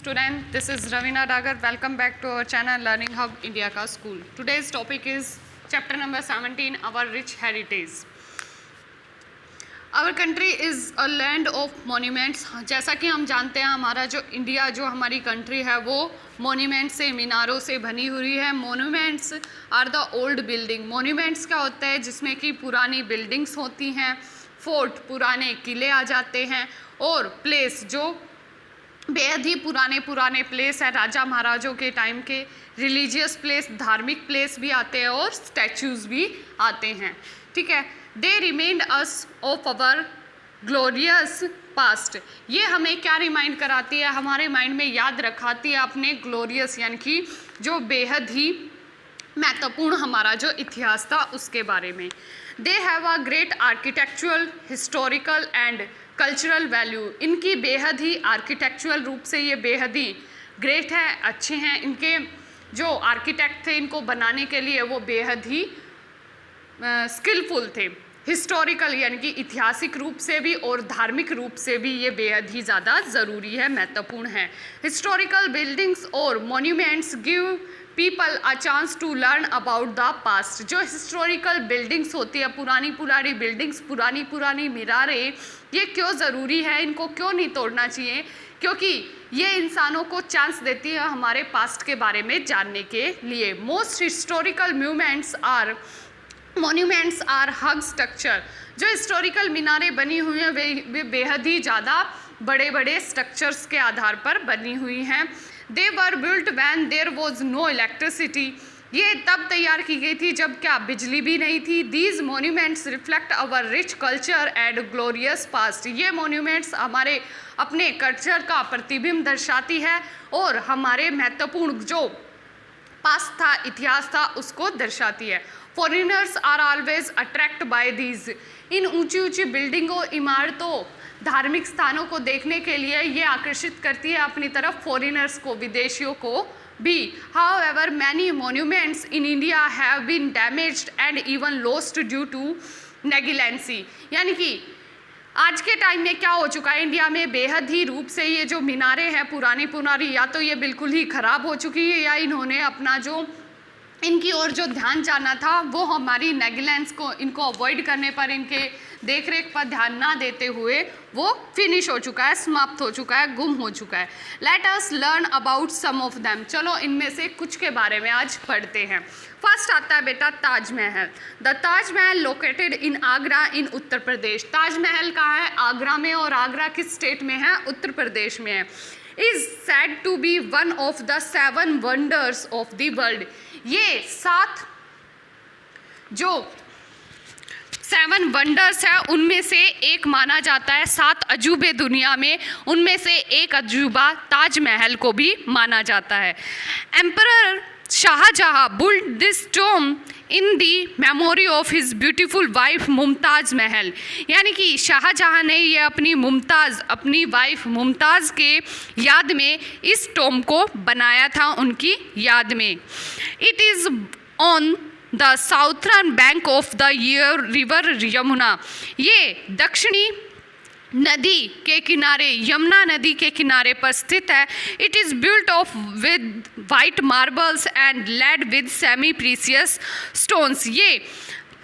student. This is Ravina Dagar. Welcome back to our channel Learning Hub India Ka School. Today's topic is chapter number 17, our rich heritage. Our country is a land of monuments. जैसा कि हम जानते हैं हमारा जो India जो हमारी country है वो मोन्यूमेंट से मीनारों से बनी हुई है. Monuments are the old building. Monuments क्या होता है जिसमें कि पुरानी बिल्डिंग्स होती हैं, फोर्ट पुराने किले आ जाते हैं और प्लेस जो बेहद ही पुराने प्लेस है, राजा महाराजों के टाइम के रिलीजियस प्लेस, धार्मिक प्लेस भी आते हैं और स्टैचूज़ भी आते हैं. ठीक है. They remind us of our glorious past. ये हमें क्या रिमाइंड कराती है, हमारे माइंड में याद रखाती है अपने ग्लोरियस यानी कि जो बेहद ही महत्वपूर्ण हमारा जो इतिहास था उसके बारे में. They have a great architectural, historical and cultural value. इनकी बेहद ही आर्किटेक्चुरल रूप से ये बेहद ही ग्रेट है, अच्छे हैं. इनके जो आर्किटेक्ट थे इनको बनाने के लिए वो बेहद ही स्किलफुल थे. हिस्टोरिकल यानी कि ऐतिहासिक रूप से भी और धार्मिक रूप से भी ये बेहद ही ज़्यादा ज़रूरी है, महत्वपूर्ण है. हिस्टोरिकल बिल्डिंग्स और monuments give people a chance to learn about the past. जो हिस्टोरिकल बिल्डिंग्स होती है, पुरानी बिल्डिंग्स, पुरानी मीनारें, ये क्यों ज़रूरी है, इनको क्यों नहीं तोड़ना चाहिए, क्योंकि ये इंसानों को चांस देती है हमारे पास्ट के बारे में जानने के लिए. Most historical monuments are huge structure. जो हिस्टोरिकल मीनारें बनी हुई हैं वे बेहद ही ज़्यादा बड़े स्ट्रक्चर्स के आधार पर बनी हुई हैं. They were built when there was no electricity. ये तब तैयार की गई थी जब क्या बिजली भी नहीं थी. These monuments reflect our rich culture and glorious past. ये मोन्यूमेंट्स हमारे अपने कल्चर का प्रतिबिंब दर्शाती है और हमारे महत्वपूर्ण जो पास्ट था, इतिहास था, उसको दर्शाती है. Foreigners are always attract by these. इन ऊंची बिल्डिंगों, इमारतों, धार्मिक स्थानों को देखने के लिए ये आकर्षित करती है अपनी तरफ फॉरेनर्स को, विदेशियों को भी. However many monuments in India have been damaged and even lost due to negligence. यानी कि आज के टाइम में क्या हो चुका है, इंडिया में बेहद ही रूप से ये जो मीनारें हैं पुरानी या तो ये बिल्कुल ही ख़राब हो चुकी है या इन्होंने अपना जो इनकी ओर जो ध्यान जाना था वो हमारी नेग्लिजेंस को, इनको अवॉइड करने पर, इनके देख रेख पर ध्यान ना देते हुए वो फिनिश हो चुका है, समाप्त हो चुका है, गुम हो चुका है. Let us learn about some of them. चलो इनमें से कुछ के बारे में आज पढ़ते हैं. फर्स्ट आता है बेटा Taj Mahal. The Taj Mahal located in Agra in Uttar Pradesh. Taj Mahal कहाँ है, आगरा में, और आगरा किस स्टेट में है, उत्तर प्रदेश में है. Is said to be one of the 7 wonders of the world. ये 7 जो 7 वंडर्स है उनमें से एक माना जाता है. 7 अजूबे दुनिया में, उनमें से एक अजूबा ताजमहल को भी माना जाता है. Emperor Shahjahan built this tomb in the memory of his beautiful wife Mumtaz Mahal. यानी कि शाहजहां ने ये अपनी वाइफ मुमताज़ के याद में इस टॉम को बनाया था, उनकी याद में. It is on the southern bank of the river Yamuna. ये दक्षिणी नदी के किनारे, यमुना नदी के किनारे पर स्थित है. It is built of with white marbles and laid with semi precious stones. ये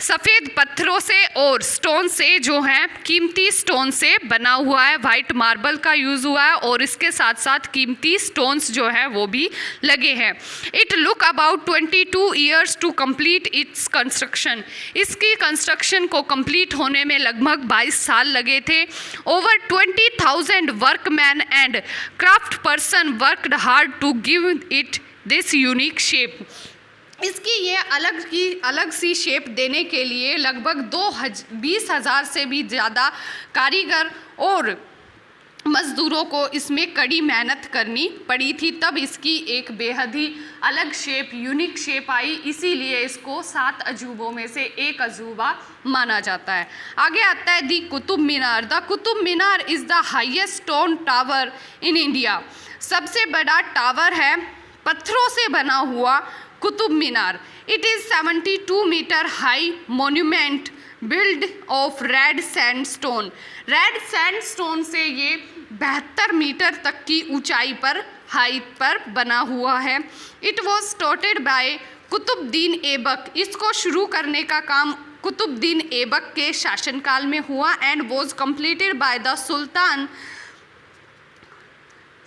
सफ़ेद पत्थरों से और स्टोन से जो है, कीमती स्टोन से बना हुआ है. वाइट मार्बल का यूज़ हुआ है और इसके साथ साथ कीमती स्टोन्स जो है वो भी लगे हैं. It took about 22 years to complete its construction. इसकी कंस्ट्रक्शन को कंप्लीट होने में लगभग 22 साल लगे थे. Over 20,000 workman and craft person worked hard to give it this unique shape. इसकी ये अलग सी शेप देने के लिए लगभग 20,000 से भी ज़्यादा कारीगर और मज़दूरों को इसमें कड़ी मेहनत करनी पड़ी थी, तब इसकी एक बेहद ही अलग शेप, यूनिक शेप आई. इसीलिए इसको 7 अजूबों में से एक अजूबा माना जाता है. आगे आता है the Qutub Minar. The Qutub Minar is the highest stone tower in India. सबसे बड़ा टावर है पत्थरों से बना हुआ Qutub Minar. It is 72 metre high monument build of red sandstone. Red sandstone से ये 72 मीटर तक की ऊंचाई पर हाइट पर बना हुआ है। It was started by Qutubuddin Aibak. इसको शुरू करने का काम कुतुबुद्दीन ऐबक के शासनकाल में हुआ and was completed by the sultan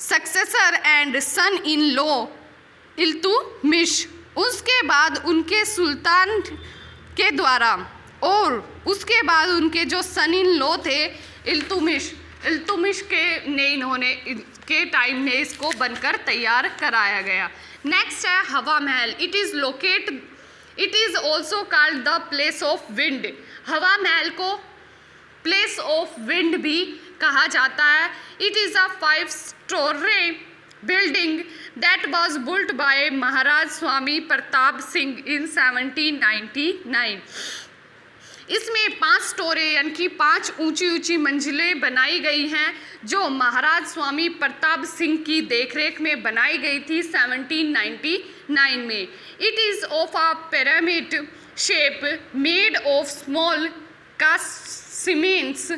successor and son in law Iltutmish. उसके बाद उनके सुल्तान के द्वारा और उसके बाद उनके जो सन इन लॉ थे इल्तुतमिश इन्होंने के टाइम में इसको बनकर तैयार कराया गया। नेक्स्ट है हवा Mahal. It is also called the place of wind. हवा महल को प्लेस ऑफ विंड भी कहा जाता है। It is a 5-story building that was built by Maharaj Swami Pratap Singh in 1799। इसमें 5 स्टोरी यानी कि 5 ऊंची मंजिलें बनाई गई हैं जो महाराज स्वामी प्रताप सिंह की देखरेख में बनाई गई थी 1799 में। It is of a pyramid shape made of small casements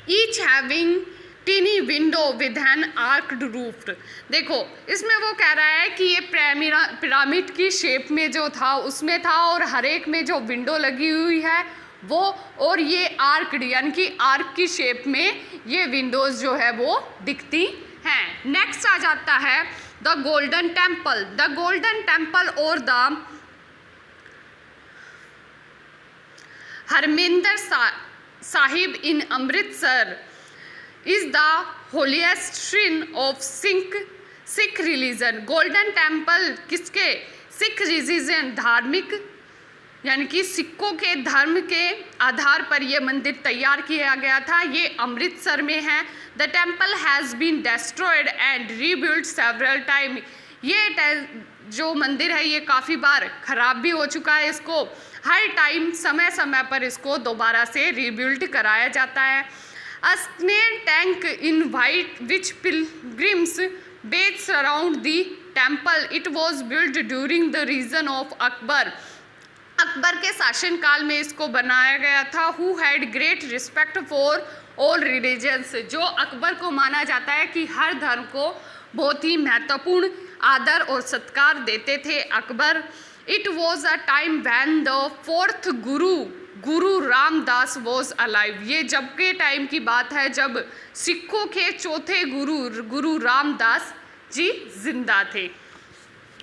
each having tiny window with an arched roof. देखो इसमें वो कह रहा है कि ये पिरामिड की शेप में जो था उसमें था और हर एक में जो विंडो लगी हुई है वो, और ये आर्क्ड यानी कि आर्क की शेप में ये विंडोज़ जो है वो दिखती हैं। नेक्स्ट आ जाता है the Golden Temple. The Golden Temple और the Harmandir Sahib in Amritsar is the holiest shrine of Sikh religion. Golden Temple किसके? सिख रिलीजन, धार्मिक यानी कि सिखों के धर्म के आधार पर यह मंदिर तैयार किया गया था। ये अमृतसर में है। The temple has been destroyed and rebuilt several time. ये जो मंदिर है ये काफ़ी बार ख़राब भी हो चुका है। इसको हर टाइम समय समय पर इसको दोबारा से रीबिल्ड कराया जाता है। A snail tank in which pilgrims bathe around the temple. It was built during the reign of Akbar. Akbar के शासनकाल में इसको बनाया गया था। Who had great respect for all religions। जो अकबर को माना जाता है कि हर धर्म को बहुत ही महत्वपूर्ण आदर और सत्कार देते थे Akbar. It was a time when the 4th Guru Ramdas was alive. ये जब के टाइम की बात है जब सिखों के चौथे गुरु रामदास जी जिंदा थे।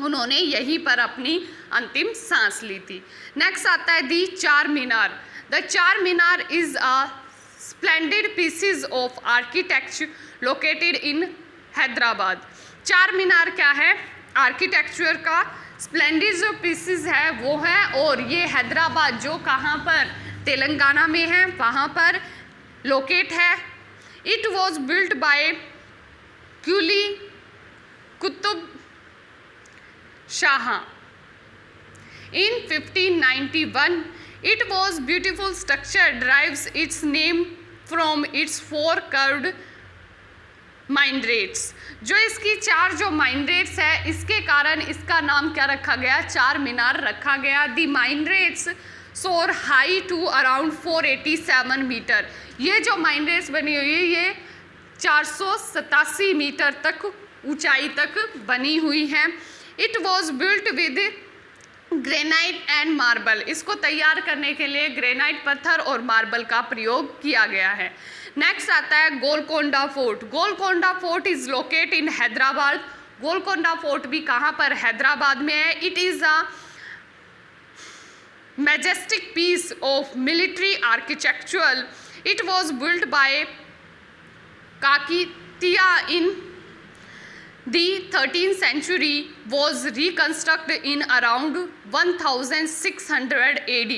उन्होंने यहीं पर अपनी अंतिम सांस ली थी। नेक्स्ट आता है दी चार Minar. The Char Minar is a splendid pieces of architecture located in Hyderabad. Char Minar क्या है? आर्किटेक्चर का स्प्लेंडेड जो पीसेस है वो है, और ये हैदराबाद जो कहाँ पर तेलंगाना में है वहाँ पर लोकेट है। It was built by Quli Qutub Shah in 1591। It was beautiful structure drives its name from its 4 curved minarets. जो इसकी 4 जो माइनरेट्स है इसके कारण इसका नाम क्या रखा गया? चार मीनार रखा गया। दी माइनरेट्स सोर हाई टू अराउंड 487 मीटर। ये जो माइनरेट्स बनी हुई है ये 487 मीटर तक ऊंचाई तक बनी हुई है। It was built with granite and marble. इसको तैयार करने के लिए ग्रेनाइट पत्थर और मार्बल का प्रयोग किया गया है। नेक्स्ट आता है Golconda fort. Golconda fort is locate in Hyderabad. Golconda fort भी कहाँ पर? हैदराबाद में है। It is a majestic piece of military architecture. It was built by Kakatiya in The 13th century was reconstructed in around 1600 AD.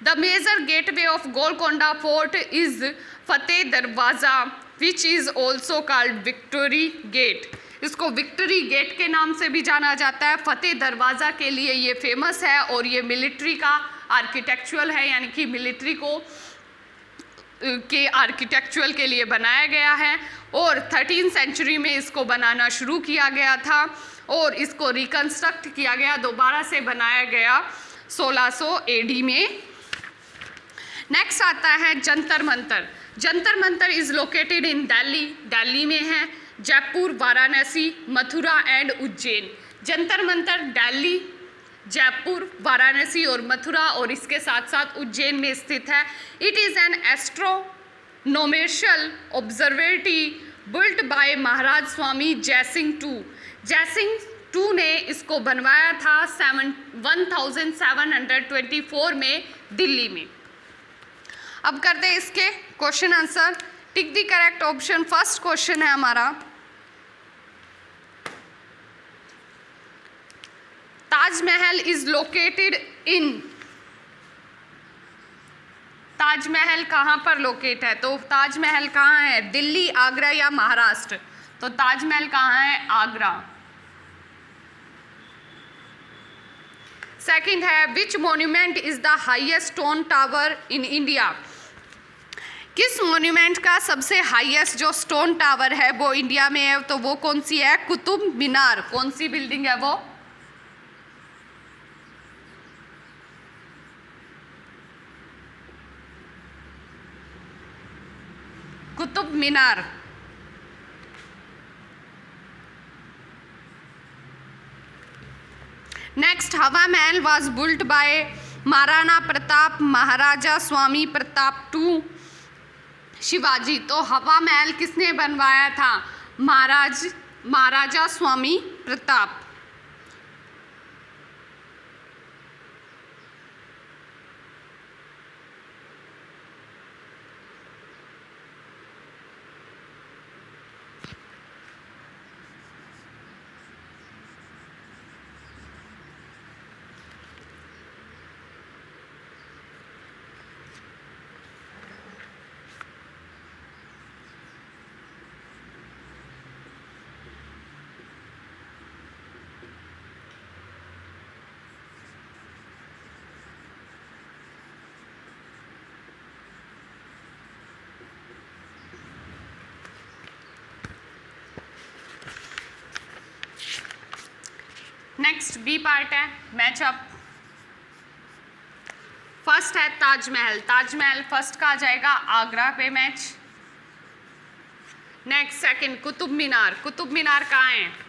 The major gateway of Golconda Fort is Fateh Darwaza, which is also called Victory Gate. इसको victory gate के नाम से भी जाना जाता है। फतेह दरवाज़ा के लिए ये फेमस है और ये मिलिट्री का आर्किटेक्चुरल है, यानी कि मिलिट्री को के आर्किटेक्चुरल के लिए बनाया गया है और 13वीं सेंचुरी में इसको बनाना शुरू किया गया था और इसको रिकंस्ट्रक्ट किया गया, दोबारा से बनाया गया 1600 AD में। नेक्स्ट आता है Jantar Mantar. Jantar Mantar is located in Delhi, Delhi में है। जयपुर, वाराणसी, मथुरा एंड उज्जैन। जंतर मंतर दिल्ली, जयपुर, वाराणसी और मथुरा और इसके साथ साथ उज्जैन में स्थित है। It is an astronomical observatory built by Maharaj Swami Jai Singh two. Jai Singh two ने इसको बनवाया था 1724 में दिल्ली में। अब करते हैं इसके question answer. Tick the correct option. First question है हमारा, ताजमहल इज लोकेटेड इन। ताजमहल कहाँ पर लोकेट है? तो ताजमहल कहाँ है? दिल्ली, आगरा या महाराष्ट्र? तो ताजमहल कहाँ है? आगरा। सेकंड है, which monument is the highest stone tower in India? किस मॉन्यूमेंट का सबसे हाईएस्ट जो स्टोन टावर है वो इंडिया में है? तो वो कौन सी है? कुतुब मीनार। कौन सी बिल्डिंग है वो? Qutub Minar. Next, Hawa Mahal was built by Maharana Pratap, Maharaja Swami Pratap to Shivaji. तो हवा महल किसने बनवाया था? Maharaja Swami Pratap. Next B part है मैचअप। फर्स्ट है ताजमहल। ताजमहल फर्स्ट का आ जाएगा आगरा पे match. Next second Qutub Minar. Qutub Minar कहाँ है?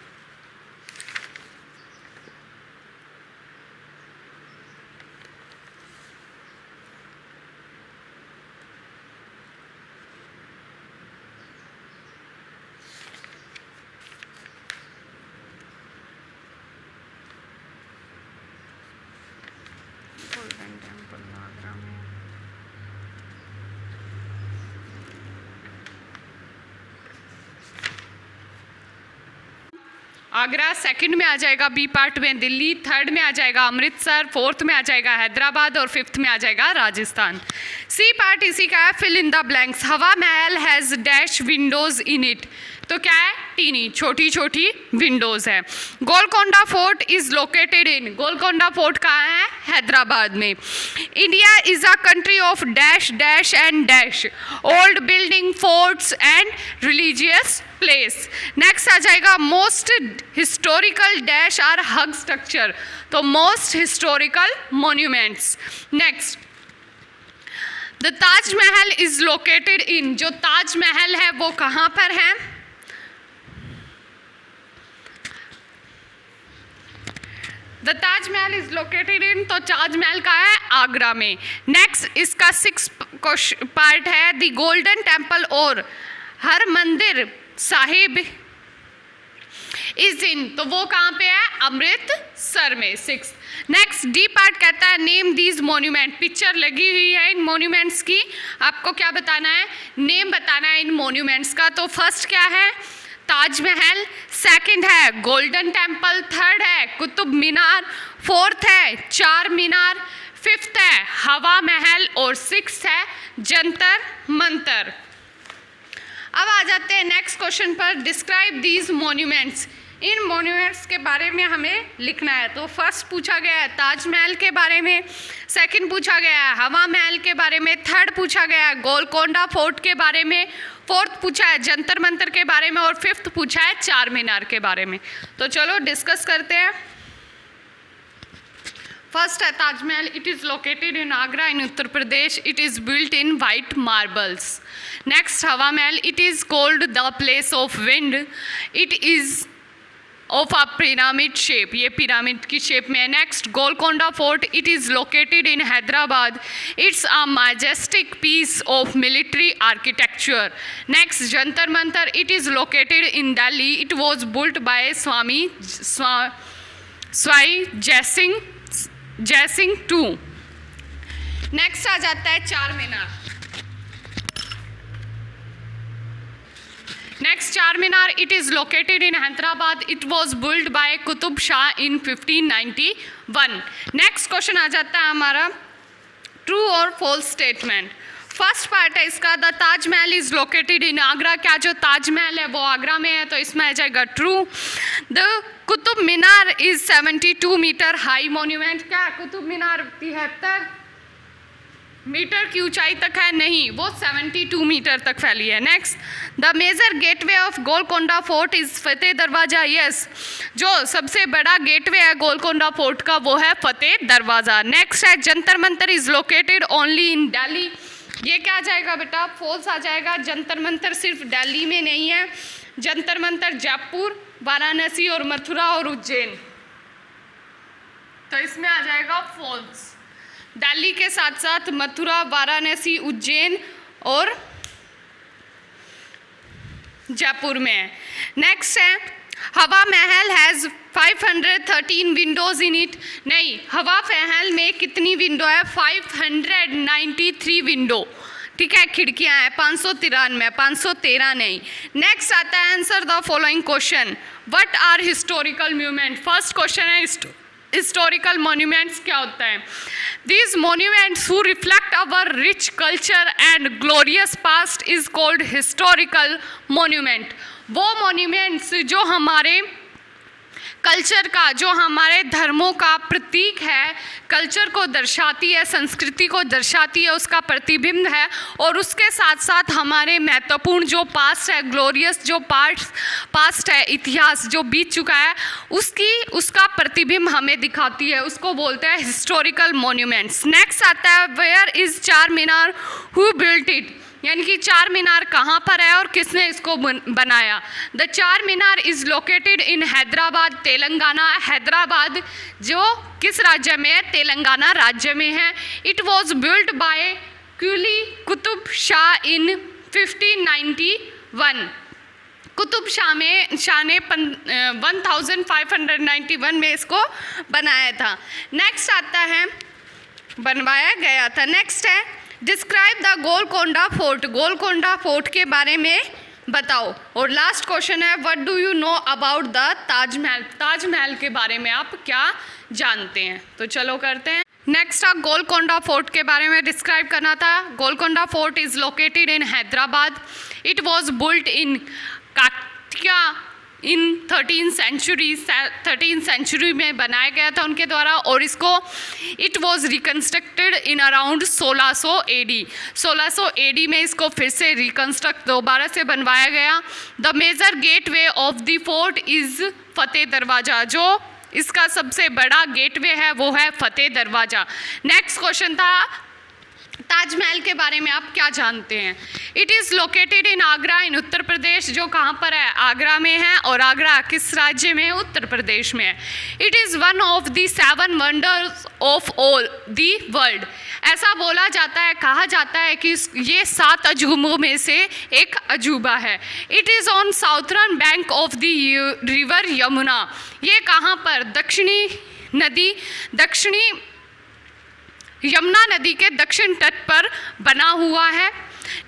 गोल्डन टेम्पल आगरा में। आगरा सेकंड में आ जाएगा, बी पार्ट में दिल्ली, थर्ड में आ जाएगा अमृतसर, फोर्थ में आ जाएगा हैदराबाद और फिफ्थ में आ जाएगा राजस्थान। सी पार्ट इसी का है, fill in the blanks. Hawa Mahal has dash windows in it. तो क्या है? टीनी, छोटी छोटी विंडोज है। Golconda fort is located in. Golconda fort कहाँ है? हैदराबाद में। India is a country of dash dash and dash, old building, forts and religious place. Next आ जाएगा most historical dash or huge structure. तो most historical monuments. Next, the Taj Mahal is located in. जो ताजमहल है वो कहाँ पर है? द ताजमहल इज लोकेटेड इन। तो ताजमहल का है आगरा में। नेक्स्ट इसका 6 पार्ट है, द गोल्डन टेम्पल और हर मंदिर साहिब इज इन। तो वो कहाँ पे है? अमृतसर में। 6। नेक्स्ट डी पार्ट कहता है नेम दीज मॉन्यूमेंट। पिक्चर लगी हुई है इन मॉन्यूमेंट्स की, आपको क्या बताना है? नेम बताना है इन मॉन्यूमेंट्स का। तो फर्स्ट क्या है? ताजमहल, सेकंड है गोल्डन टेम्पल, थर्ड है कुतुब मीनार, फोर्थ है चार मीनार, फिफ्थ है हवा महल और सिक्स्थ है जंतर मंतर। अब आ जाते हैं नेक्स्ट क्वेश्चन पर, describe these monuments. In monuments के बारे में हमें लिखना है। तो फर्स्ट पूछा गया है ताजमहल के बारे में, सेकंड पूछा गया है हवा महल के बारे में, थर्ड पूछा गया है गोलकोंडा फोर्ट के बारे में, फोर्थ पूछा है जंतर मंतर के बारे में और फिफ्थ पूछा है चार मीनार के बारे में। तो चलो डिस्कस करते हैं। फर्स्ट है Taj Mahal. It is located in Agra in Uttar Pradesh. It is built in white marbles. Next Hawa Mahal. It is called the place of wind. It is of a pyramid shape. ये पिरामिड की शेप में है. Next Golconda fort. It is located in Hyderabad. It's a majestic piece of military architecture. Next Jantar Mantar. It is located in Delhi. It was built by Sawai Jaisingh to. Next आ जाता है Char Minar. Next Char Minar. It is located in Hyderabad. It was build by Qutub Shah in 1591. Next question आ जाता है हमारा true और false statement. First part है इसका, the Taj Mahal is located in Agra. क्या जो ताजमहल है वो आगरा में है, तो इसमें आ जाएगा true. The Qutub Minar is 72 metre high monument. क्या कुतुब मीनार 73 मीटर की ऊंचाई तक है? नहीं, वो 72 मीटर तक फैली है. Next the major gateway of Golconda fort is Fateh Darwaza. Yes, जो सबसे बड़ा गेटवे है गोलकोंडा फोर्ट का वो है फतेह दरवाज़ा. नेक्स्ट है Jantar Mantar is located only in Delhi. ये क्या आ जाएगा बेटा? फॉल्स आ जाएगा. जंतर मंतर सिर्फ दिल्ली में नहीं है. जंतर मंतर जयपुर, वाराणसी और मथुरा और उज्जैन, तो इसमें आ जाएगा फॉल्स. दिल्ली के साथ साथ मथुरा, वाराणसी, उज्जैन और जयपुर में है. नेक्स्ट है हवा Mahal has 513 Windows in it. नहीं, हवा महल में कितनी विंडो है? 593 विंडो. ठीक है, खिड़कियां हैं 593, 513 नहीं. नेक्स्ट आता है answer the following question. What are historical monument. First question है हिस्टोरिकल मोन्यूमेंट्स क्या होता है? These monuments who reflect our rich culture and glorious past is called historical monument. वो monuments जो हमारे कल्चर का, जो हमारे धर्मों का प्रतीक है, कल्चर को दर्शाती है, संस्कृति को दर्शाती है, उसका प्रतिबिंब है, और उसके साथ साथ हमारे महत्वपूर्ण जो पास्ट है, ग्लोरियस जो पास्ट है, इतिहास जो बीत चुका है, उसका प्रतिबिंब हमें दिखाती है, उसको बोलते हैं हिस्टोरिकल मॉन्यूमेंट्स. नेक्स्ट आता है वेयर इज़ चार मीनार, हु बिल्ट इट. यानी कि चार मीनार कहाँ पर है और किसने इसको बनाया? The Char Minar is located in Hyderabad, Telangana. Hyderabad जो किस राज्य में है? तेलंगाना राज्य में है. It was built by Quli Qutub Shah in 1591. Qutub Shah ने 1591 में इसको बनाया था. नेक्स्ट आता है बनवाया गया था. नेक्स्ट है describe the Golconda fort. Golconda fort के बारे में बताओ. और लास्ट क्वेश्चन है what do you know about the Taj Mahal. Taj Mahal के बारे में आप क्या जानते हैं? तो चलो करते हैं. नेक्स्ट आप गोलकोंडा फोर्ट के बारे में डिस्क्राइब करना था. Golconda fort is located in Hyderabad. It was built in काटिया इन 13th सेंचुरी में बनाया गया था उनके द्वारा, और इसको it was reconstructed in around 1600 AD. 1600 AD में इसको फिर से रिकन्स्ट्रक्ट दोबारा से बनवाया गया. The major gateway of the fort is Fateh Darwaza. जो इसका सबसे बड़ा गेटवे है वो है फतेह दरवाज़ा. नेक्स्ट क्वेश्चन था ताजमहल के बारे में आप क्या जानते हैं? It is located in Agra in Uttar Pradesh. जो कहाँ पर है? आगरा में है. और आगरा किस राज्य में है? उत्तर प्रदेश में है. It is one of the 7 wonders of all the world. ऐसा बोला जाता है, कहा जाता है कि ये 7 अजूबों में से एक अजूबा है. It is on southern bank of the river Yamuna. ये कहाँ पर? दक्षिणी यमुना नदी के दक्षिण तट पर बना हुआ है.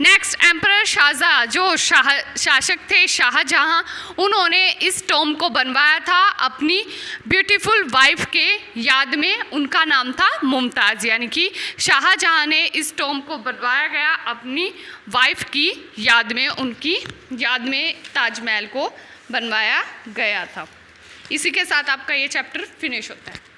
नेक्स्ट एम्परर शाहजहाँ, जो शासक थे शाहजहाँ, उन्होंने इस टॉम को बनवाया था अपनी ब्यूटीफुल वाइफ के याद में. उनका नाम था मुमताज़. यानी कि शाहजहाँ ने इस टॉम को बनवाया गया अपनी वाइफ की याद में, उनकी याद में ताजमहल को बनवाया गया था. इसी के साथ आपका ये चैप्टर फिनिश होता है.